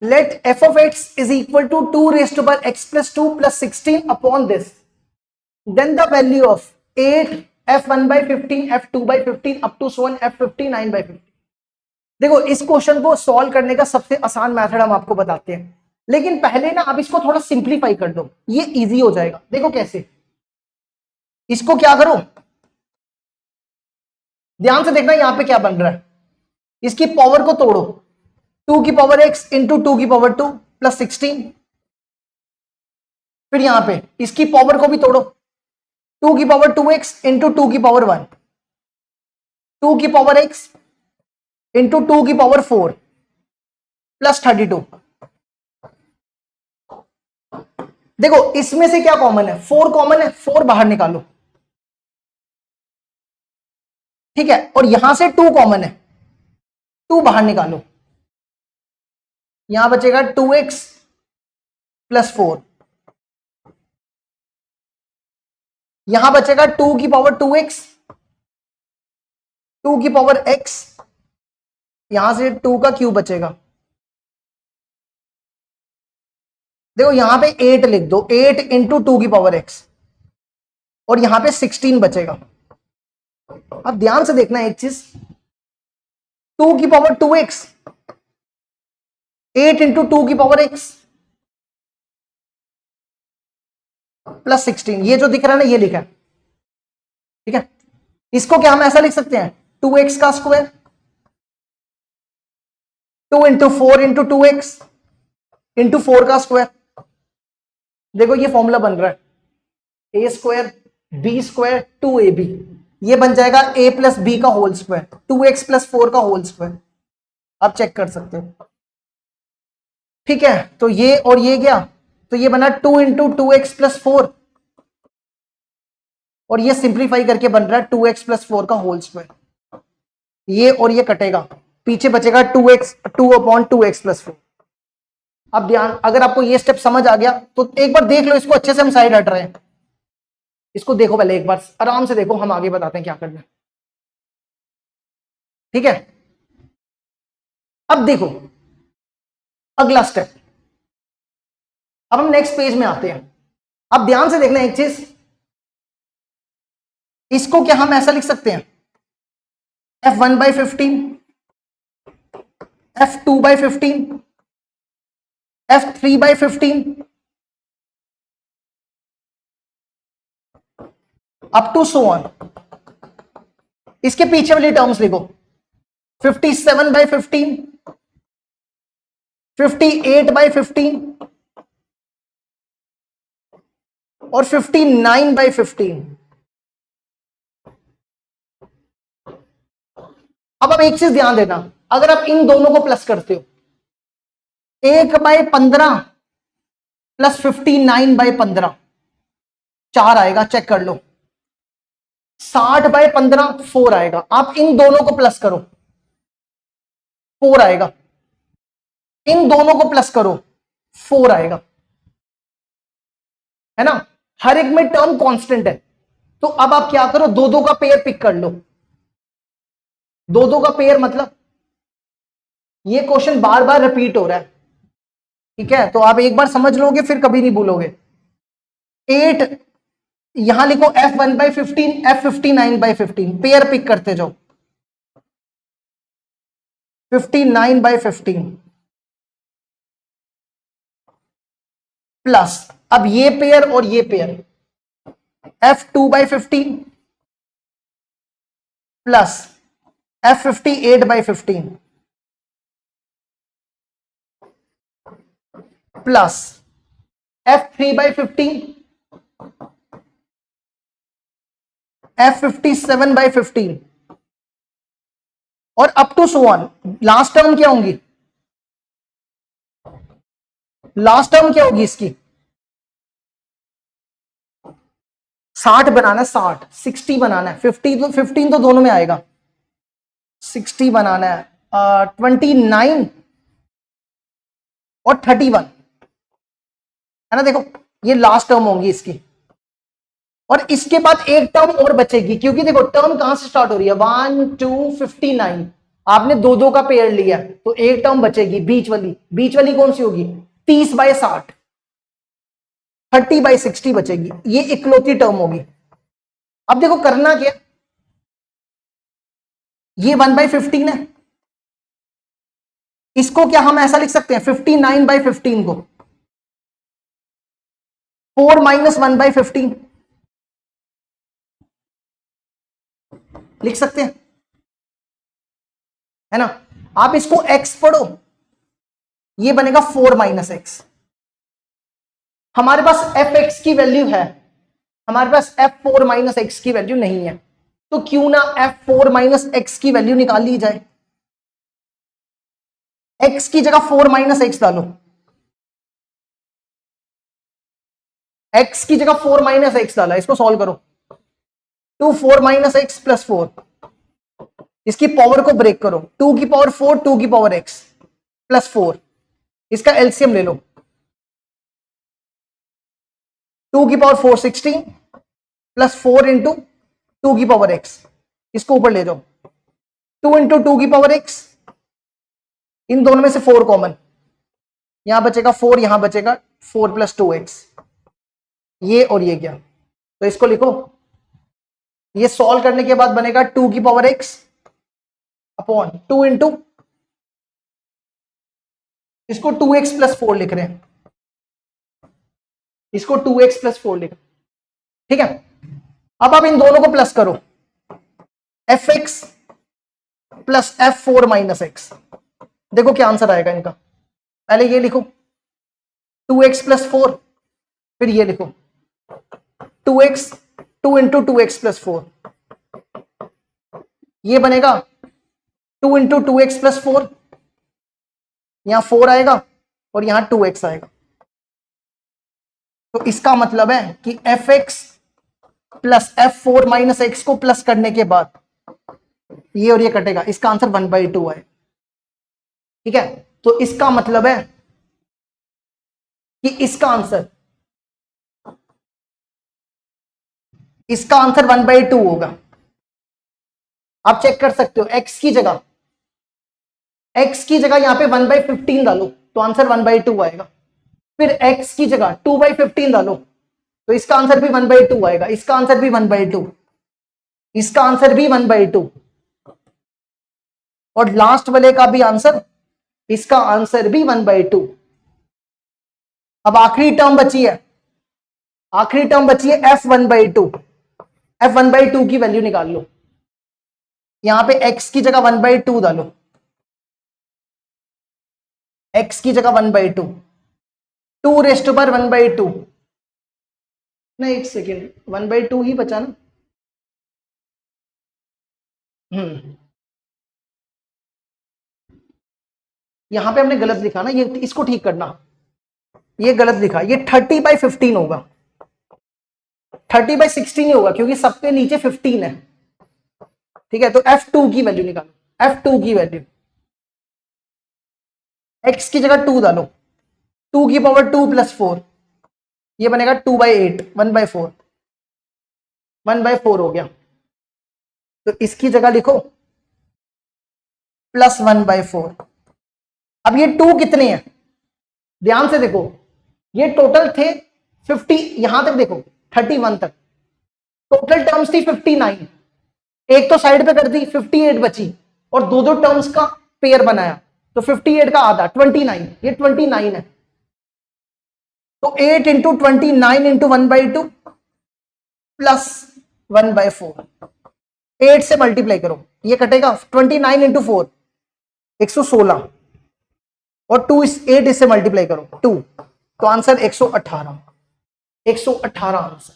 Late f of x is equal to 2 raise to power x plus 2 plus 16 upon this, then the value of 8 f1/15 f2/15 up to so on f59/15। देखो इस question को solve करने का सबसे आसान method हम आपको बताते हैं, लेकिन पहले ना आप इसको थोड़ा सिंप्लीफाई कर दो, ये इजी हो जाएगा। देखो कैसे, इसको क्या करो, ध्यान से देखना यहां पे क्या बन रहा है, इसकी पावर को तोड़ो, 2 की पावर x इंटू 2 की पावर 2 प्लस 16। फिर यहां पे इसकी पावर को भी तोड़ो, 2 की पावर 2x इंटू 2 की पावर 1, 2 की पावर x इंटू 2 की पावर 4 प्लस 32। देखो इसमें से क्या कॉमन है, 4 कॉमन है, 4 बाहर निकालो, ठीक है, और यहां से 2 कॉमन है, 2 बाहर निकालो, यहां बचेगा 2x प्लस 4, यहां बचेगा 2 की पावर 2x, 2 की पावर x, यहां से 2 का क्यूब बचेगा। देखो यहां पे 8 लिख दो, 8 इंटू 2 की पावर x, और यहां पे 16 बचेगा। अब ध्यान से देखना एक चीज, 2 की पावर 2x, 8 इंटू 2 की पावर x प्लस 16, ये जो दिख रहा है ना ये लिखा है, ठीक है। इसको क्या हम ऐसा लिख सकते हैं, 2x का square, 2 into 4 into 2x into 4 का स्क्वायर। देखो ये फॉर्मूला बन रहा है, a square b square 2ab, ये बन जाएगा a प्लस बी का होल स्क्वायर, 2x प्लस 4 का होल स्क्वायर। आप चेक कर सकते हो, ठीक है। तो ये और ये गया, तो ये बना 2 इंटू 2x प्लस 4, और ये सिंप्लीफाई करके बन रहा है 2x प्लस 4 का होल स्क्वायर। ये और ये कटेगा, पीछे बचेगा 2x 2 अपॉन 2x प्लस 4। अब ध्यान, अगर आपको ये स्टेप समझ आ गया तो एक बार देख लो इसको अच्छे से, हम साइड हट रहे हैं, इसको देखो पहले एक बार आराम से देखो, हम आगे बताते हैं क्या करना है, ठीक है। अब देखो अगला स्टेप, अब हम नेक्स्ट पेज में आते हैं। अब ध्यान से देखना एक चीज, इसको क्या हम ऐसा लिख सकते हैं, f1/15 f2/15 f3/15 up to so on. इसके पीछे वाली टर्म्स लिखो, 57/15 58/15 और 59/15। अब आप एक चीज ध्यान देना, अगर आप इन दोनों को प्लस करते हो, 1/15 प्लस 59/15 4 आएगा, चेक कर लो। 60/15 4 आएगा, आप इन दोनों को प्लस करो, 4 आएगा, इन दोनों को प्लस करो, 4 आएगा, है ना। हर एक में टर्म कांस्टेंट है, तो अब आप क्या करो, दो दो का पेयर पिक कर लो। दो दो का पेयर मतलब ये क्वेश्चन बार बार रिपीट हो रहा है, ठीक है, तो आप एक बार समझ लोगे फिर कभी नहीं भूलोगे। 8 यहां लिखो, f1/15 f59/15, पेयर पिक करते जाओ, 59/15 प्लस, अब ये पेयर और ये pair, f2/15 plus f58/15 plus f3/15 f57/15 और up to so on. Last term क्या होंगी, लास्ट टर्म क्या होगी इसकी, 60 बनाना है, 60 बनाना है, 15 तो दोनों में आएगा, 60 बनाना है, 29 और 31, है ना। देखो ये लास्ट टर्म होंगी इसकी, और इसके बाद एक टर्म और बचेगी, क्योंकि देखो टर्म कहां से स्टार्ट हो रही है, 1 2 59, आपने दो दो का पेयर लिया तो एक टर्म बचेगी बीच वाली कौन सी होगी? 30/60, 30/60 बचेगी, ये इकलौती टर्म होगी। अब देखो करना क्या, ये 1/15 है, इसको क्या हम ऐसा लिख सकते हैं 59/15 को 4 - 1/15 लिख सकते हैं, है ना। आप इसको x पढ़ो, ये बनेगा 4 - x। हमारे पास fx की वैल्यू है, हमारे पास f4 - x की वैल्यू नहीं है, तो क्यों ना f4 - x की वैल्यू निकाल ली जाए। x की जगह 4 - x डालो, x की जगह 4 - x डाला, इसको सॉल्व करो। 2 4 - x + 4, इसकी पावर को ब्रेक करो, 2 की पावर 4, 2 की पावर x + 4, इसका एलसीएम ले लो, 2 की पावर 4 16 + 4 × 2 की पावर x, इसको ऊपर ले जाओ, 2 × 2 की पावर x, इन दोनों में से 4 कॉमन, यहां बचेगा 4, यहां बचेगा 4 + 2x, ये और ये क्या, तो इसको लिखो। ये सॉल्व करने के बाद बनेगा 2 की पावर x अपॉन 2 × इसको 2x + 4 लिख रहे हैं, इसको 2x + 4 लिख, ठीक है। अब आप इन दोनों को प्लस करो, fx + f4 - x, देखो क्या आंसर आएगा इनका। पहले ये लिखो 2x + 4, फिर ये लिखो 2x 2 × 2x + 4, ये बनेगा 2 × 2x + 4, यहां 4 आएगा और यहां 2x आएगा, तो इसका मतलब है कि fx + f4 - x को प्लस करने के बाद ये और ये कटेगा, इसका आंसर 1/2 है, ठीक है। तो इसका मतलब है कि इसका आंसर 1/2 होगा। आप चेक कर सकते हो, x की जगह यहां पे 1/15 डालो तो आंसर 1/2 आएगा, फिर x की जगह 2/15 डालो तो इसका आंसर भी 1/2 आएगा, इसका आंसर भी 1/2, इसका आंसर भी 1/2, और लास्ट वाले का भी आंसर, इसका आंसर भी 1/2। अब आखिरी टर्म बची है, f1/2, f1/2 की वैल्यू निकाल लो, यहां पे x की जगह 1/2 डालो, x की जगह 1/2, 2⁻1/2, नहीं एक सेकेंड, 1/2 ही बचा ना। यहां पे हमने गलत लिखा ना, ये इसको ठीक करना, ये गलत लिखा, ये 30/15 होगा, 30/16 ही होगा क्योंकि सबके नीचे 15 है, ठीक है। तो f2 की वैल्यू निकालो, f2 की वैल्यू, x की जगह 2 डालो, 2 की पावर 2 + 4, ये बनेगा 2/8, 1/4, 1/4 हो गया, तो इसकी जगह लिखो +1/4। अब ये 2 कितने हैं, ध्यान से देखो, ये टोटल थे 50, यहां तक देखो 31 तक, टोटल टर्म्स थी 59, एक तो साइड पे कर दी 58 बची, और दो दो टर्म्स का पेयर बनाया, तो 58 का आधा 29, ये 29 है, तो 8 × 29 × 1/2 + 1/4, 8 से मल्टीप्लाई करो, ये कटेगा 29 × 4 116, और 8 इससे मल्टीप्लाई करो 2, तो आंसर 118, 118 आंसर।